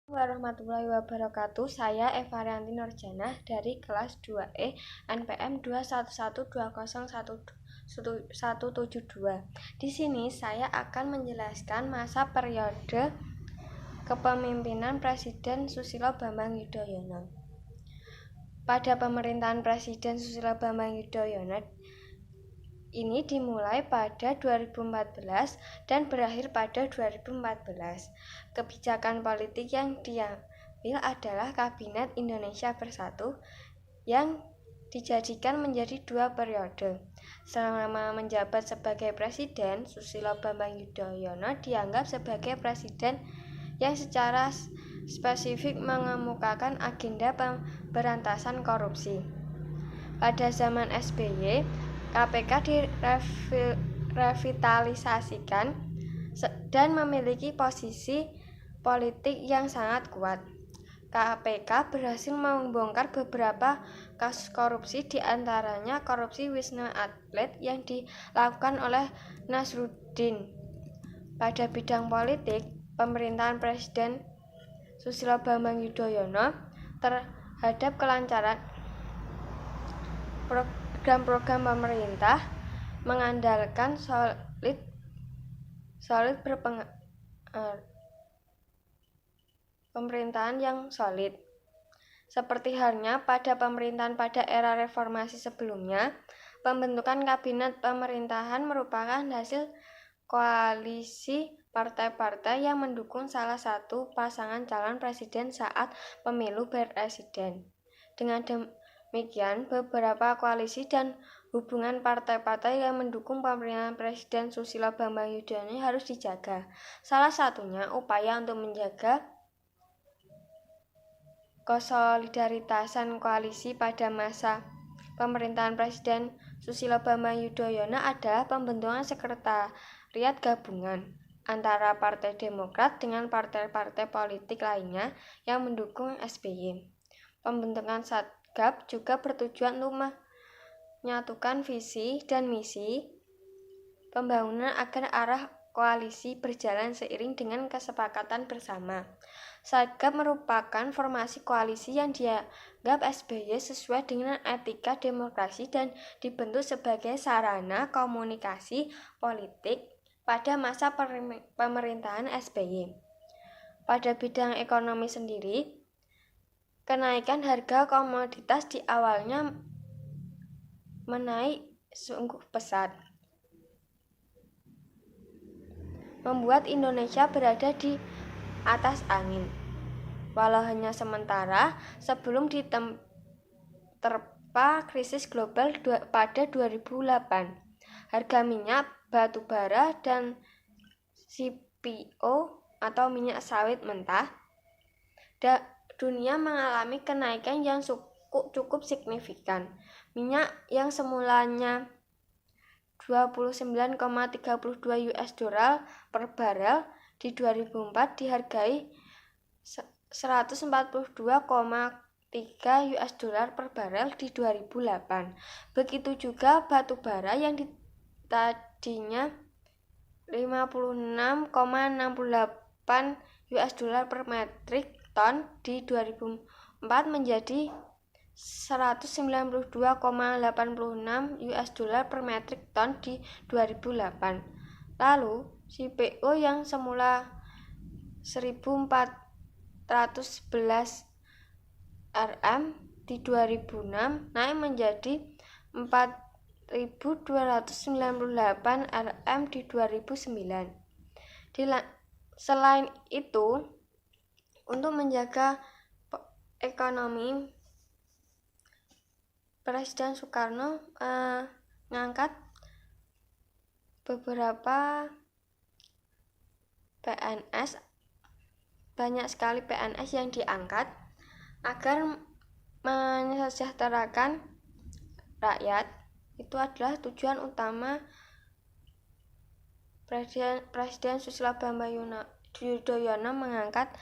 Warahmatullahi wabarakatuh. Saya Eva Rianti Nurjanah dari kelas 2E NPM 211200172. Di sini saya akan menjelaskan masa periode kepemimpinan Presiden Susilo Bambang Yudhoyono. Pada pemerintahan Presiden Susilo Bambang Yudhoyono ini dimulai pada 2014 dan berakhir pada 2014. Kebijakan politik yang diambil adalah Kabinet Indonesia Bersatu yang dijadikan menjadi 2 periode. Selama menjabat sebagai presiden, Susilo Bambang Yudhoyono dianggap sebagai presiden yang secara spesifik mengemukakan agenda pemberantasan korupsi. Pada zaman SBY, KPK direvitalisasikan dan memiliki posisi politik yang sangat kuat. KPK berhasil membongkar beberapa kasus korupsi, di antaranya korupsi Wisma Atlet yang dilakukan oleh Nasruddin. Pada bidang politik, pemerintahan Presiden Susilo Bambang Yudhoyono terhadap kelancaran program-program pemerintah mengandalkan pemerintahan yang solid. Seperti halnya pada pemerintahan pada era reformasi sebelumnya, pembentukan kabinet pemerintahan merupakan hasil koalisi partai-partai yang mendukung salah satu pasangan calon presiden saat pemilu presiden. Dengan demikian, beberapa koalisi dan hubungan partai-partai yang mendukung pemerintahan Presiden Susilo Bambang Yudhoyono harus dijaga. Salah satunya upaya untuk menjaga konsolidaritasan koalisi pada masa pemerintahan Presiden Susilo Bambang Yudhoyono adalah pembentukan sekretariat gabungan antara Partai Demokrat dengan partai-partai politik lainnya yang mendukung SBY. Pembentukan Satgab juga bertujuan untuk menyatukan visi dan misi pembangunan agar arah koalisi berjalan seiring dengan kesepakatan bersama. Satgab merupakan formasi koalisi yang dianggap SBY sesuai dengan etika demokrasi dan dibentuk sebagai sarana komunikasi politik pada masa pemerintahan SBY. Pada bidang ekonomi sendiri, kenaikan harga komoditas di awalnya menaik sungguh pesat, membuat Indonesia berada di atas angin. Walau hanya sementara, sebelum diterpa krisis global pada 2008, harga minyak, batu bara, dan CPO atau minyak sawit mentah dunia mengalami kenaikan yang cukup signifikan. Minyak yang semulanya 29,32 US dollar per barel di 2004 dihargai 142,3 US dollar per barel di 2008. Begitu juga batu bara yang tadinya 56,68 US dollar per metrik ton di 2004 menjadi 192,86 US dollar per metrik ton di 2008. Lalu, CPO yang semula 1.411 Rm di 2006 naik menjadi 4.298 Rm di 2009. Selain itu, untuk menjaga ekonomi, Presiden Soekarno mengangkat beberapa PNS, banyak sekali PNS yang diangkat agar mensejahterakan rakyat. Itu adalah tujuan utama Presiden Susilo Bambang Yudhoyono mengangkat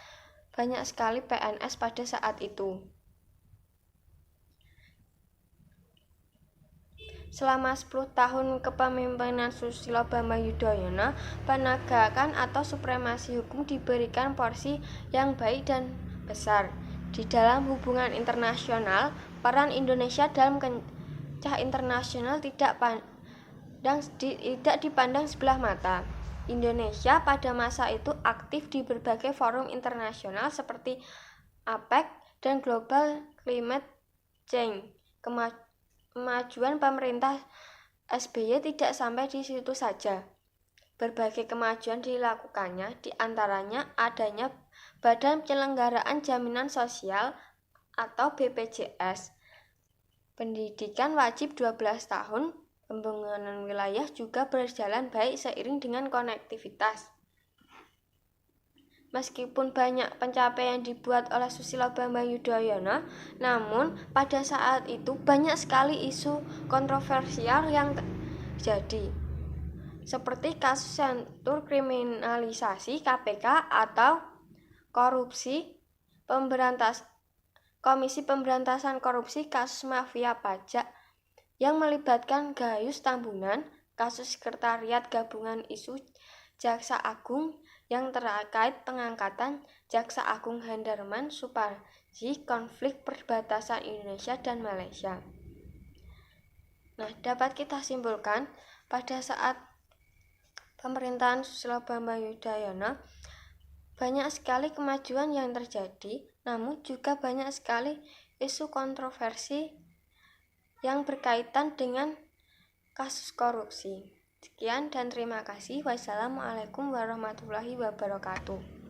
banyak sekali PNS pada saat itu. Selama 10 tahun kepemimpinan Susilo Bambang Yudhoyono, penegakan atau supremasi hukum diberikan porsi yang baik dan besar. Di dalam hubungan internasional, peran Indonesia dalam kancah internasional tidak dipandang sebelah mata. Indonesia pada masa itu aktif di berbagai forum internasional seperti APEC dan Global Climate Change. Kemajuan pemerintah SBY tidak sampai di situ saja. Berbagai kemajuan dilakukannya, di antaranya adanya Badan Penyelenggaraan Jaminan Sosial atau BPJS, pendidikan wajib 12 tahun, pembangunan wilayah juga berjalan baik seiring dengan konektivitas. Meskipun banyak pencapaian dibuat oleh Susilo Bambang Yudhoyono, namun pada saat itu banyak sekali isu kontroversial yang terjadi, seperti kasus sentur kriminalisasi KPK atau Komisi Pemberantasan Korupsi, kasus mafia pajak yang melibatkan Gayus Tambunan, kasus sekretariat gabungan isu Jaksa Agung yang terkait pengangkatan Jaksa Agung Hendarman Suparji, konflik perbatasan Indonesia dan Malaysia. Nah, dapat kita simpulkan pada saat pemerintahan Susilo Bambang Yudhoyono banyak sekali kemajuan yang terjadi, namun juga banyak sekali isu kontroversi yang berkaitan dengan kasus korupsi. Sekian dan terima kasih. Wassalamualaikum warahmatullahi wabarakatuh.